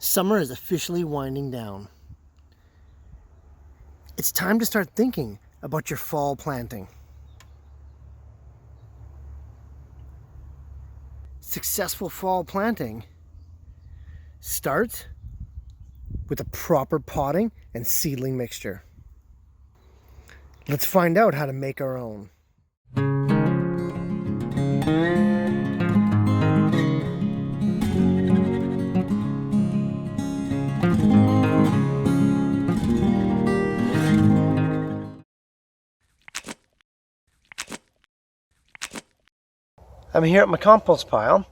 Summer is officially winding down. It's time to start thinking about your fall planting. Successful fall planting starts with a proper potting and seedling mixture. Let's find out how to make our own. I'm here at my compost pile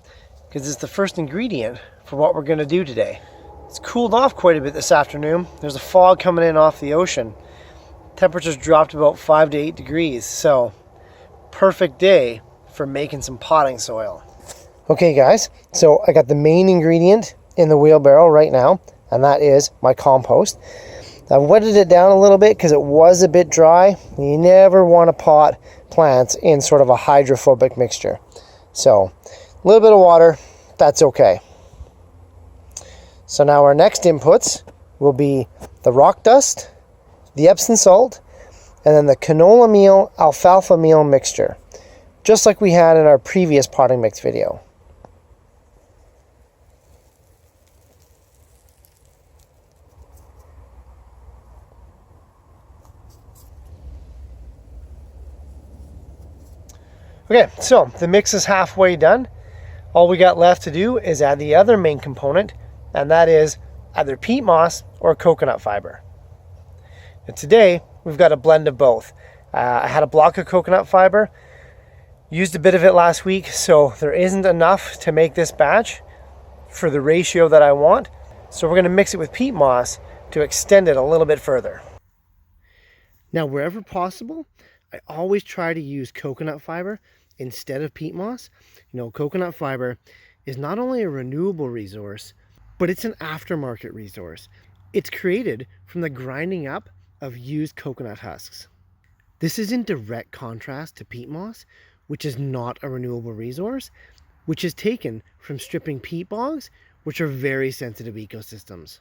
because it's the first ingredient for what we're going to do today. It's cooled off quite a bit this afternoon. There's a fog coming in off the ocean. Temperatures dropped about 5 to 8 degrees, so perfect day for making some potting soil. Okay guys, so I got the main ingredient in the wheelbarrow right now, and that is my compost. I've wetted it down a little bit because it was a bit dry. You never want to pot plants in sort of a hydrophobic mixture. So a little bit of water, that's okay. So now our next inputs will be the rock dust, the epsom salt, and then the canola meal, alfalfa meal mixture, just like we had in our previous potting mix video. Okay, so the mix is halfway done. All we got left to do is add the other main component, and that is either peat moss or coconut fiber. And today, we've got a blend of both. I had a block of coconut fiber, used a bit of it last week, so there isn't enough to make this batch for the ratio that I want. So we're gonna mix it with peat moss to extend it a little bit further. Now, wherever possible, I always try to use coconut fiber instead of peat moss. You know, coconut fiber is not only a renewable resource, but it's an aftermarket resource. It's created from the grinding up of used coconut husks. This is in direct contrast to peat moss, which is not a renewable resource, which is taken from stripping peat bogs, which are very sensitive ecosystems.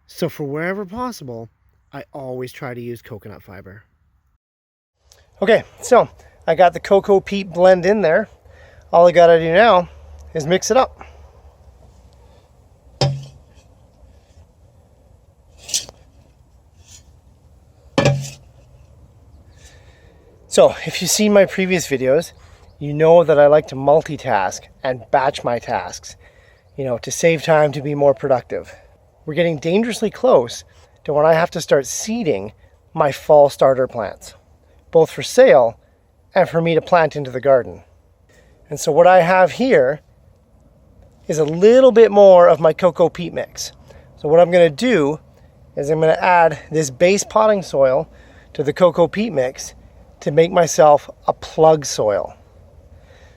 So for wherever possible, I always try to use coconut fiber. Okay, so I got the cocoa peat blend in there. All I gotta do now is mix it up. So if you've seen my previous videos, you know that I like to multitask and batch my tasks, you know, to save time, to be more productive. We're getting dangerously close to when I have to start seeding my fall starter plants, both for sale and for me to plant into the garden. And so what I have here is a little bit more of my cocoa peat mix. So what I'm going to do is I'm going to add this base potting soil to the cocoa peat mix to make myself a plug soil.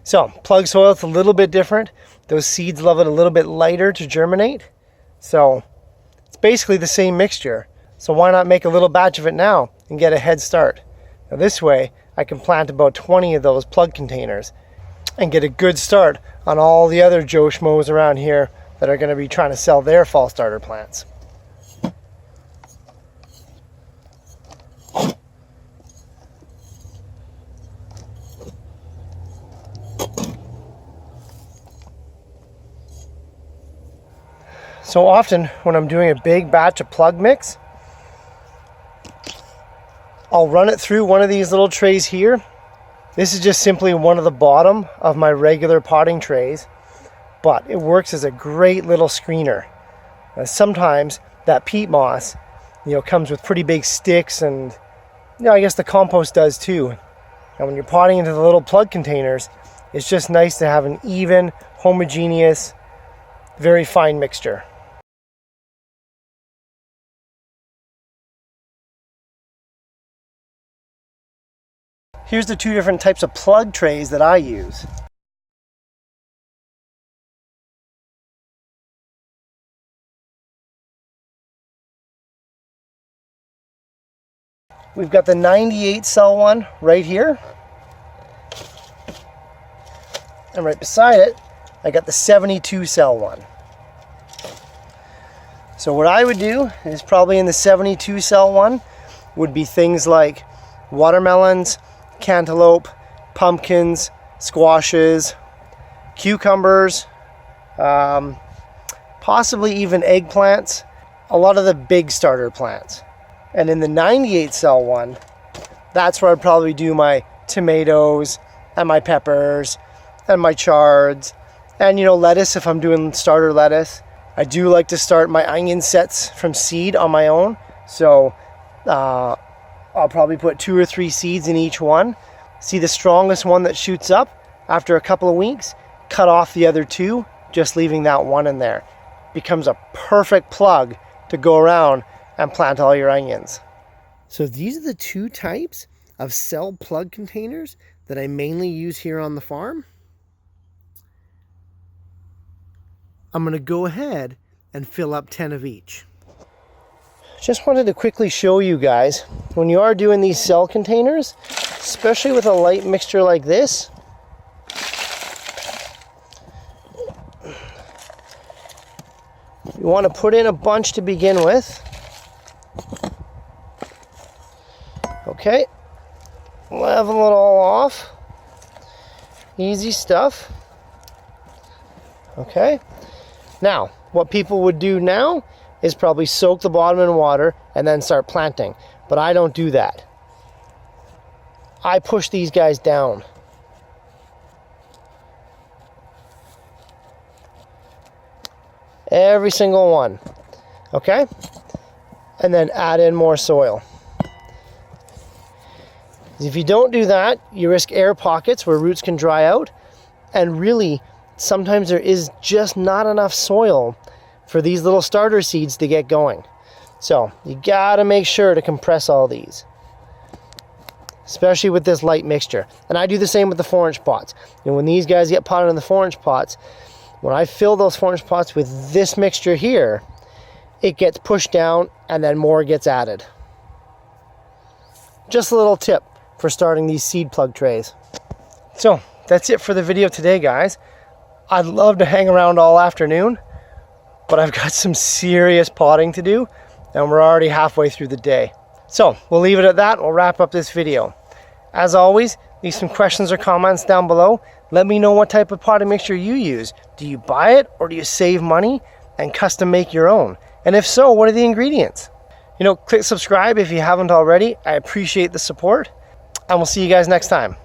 So plug soil is a little bit different. Those seeds love it a little bit lighter to germinate. So it's basically the same mixture. So why not make a little batch of it now and get a head start? Now this way I can plant about 20 of those plug containers and get a good start on all the other Joe Schmoes around here that are going to be trying to sell their fall starter plants. So often when I'm doing a big batch of plug mix, I'll run it through one of these little trays here. This is just simply one of the bottom of my regular potting trays, but it works as a great little screener. Sometimes that peat moss, you know, comes with pretty big sticks, and you know, I guess the compost does too. And when you're potting into the little plug containers, it's just nice to have an even, homogeneous, very fine mixture. Here's the two different types of plug trays that I use. We've got the 98 cell one right here. And right beside it, I got the 72 cell one. So what I would do is probably in the 72 cell one would be things like watermelons, cantaloupe, pumpkins, squashes, cucumbers, possibly even eggplants, a lot of the big starter plants. And in the 98 cell one, that's where I'd probably do my tomatoes and my peppers and my chards and, you know, lettuce if I'm doing starter lettuce. I do like to start my onion sets from seed on my own. So I'll probably put 2 or 3 seeds in each one. See the strongest one that shoots up after a couple of weeks, cut off the other 2, just leaving that one in there. Becomes a perfect plug to go around and plant all your onions. So these are the 2 types of cell plug containers that I mainly use here on the farm. I'm going to go ahead and fill up 10 of each. Just wanted to quickly show you guys, when you are doing these cell containers, especially with a light mixture like this, you want to put in a bunch to begin with. Okay, level it all off. Easy stuff. Okay, now what people would do now is probably soak the bottom in water and then start planting. But I don't do that. I push these guys down. Every single one. Okay? And then add in more soil. If you don't do that, you risk air pockets where roots can dry out. And really, sometimes there is just not enough soil for these little starter seeds to get going. So you gotta make sure to compress all these, especially with this light mixture. And I do the same with the 4-inch pots. And when these guys get potted in the 4-inch pots, when I fill those 4-inch pots with this mixture here, it gets pushed down and then more gets added. Just a little tip for starting these seed plug trays. So that's it for the video today, guys. I'd love to hang around all afternoon, but I've got some serious potting to do and we're already halfway through the day. So we'll leave it at that. We'll wrap up this video. As always, leave some questions or comments down below. Let me know what type of potting mixture you use. Do you buy it or do you save money and custom make your own? And if so, what are the ingredients? You know, click subscribe if you haven't already. I appreciate the support and we'll see you guys next time.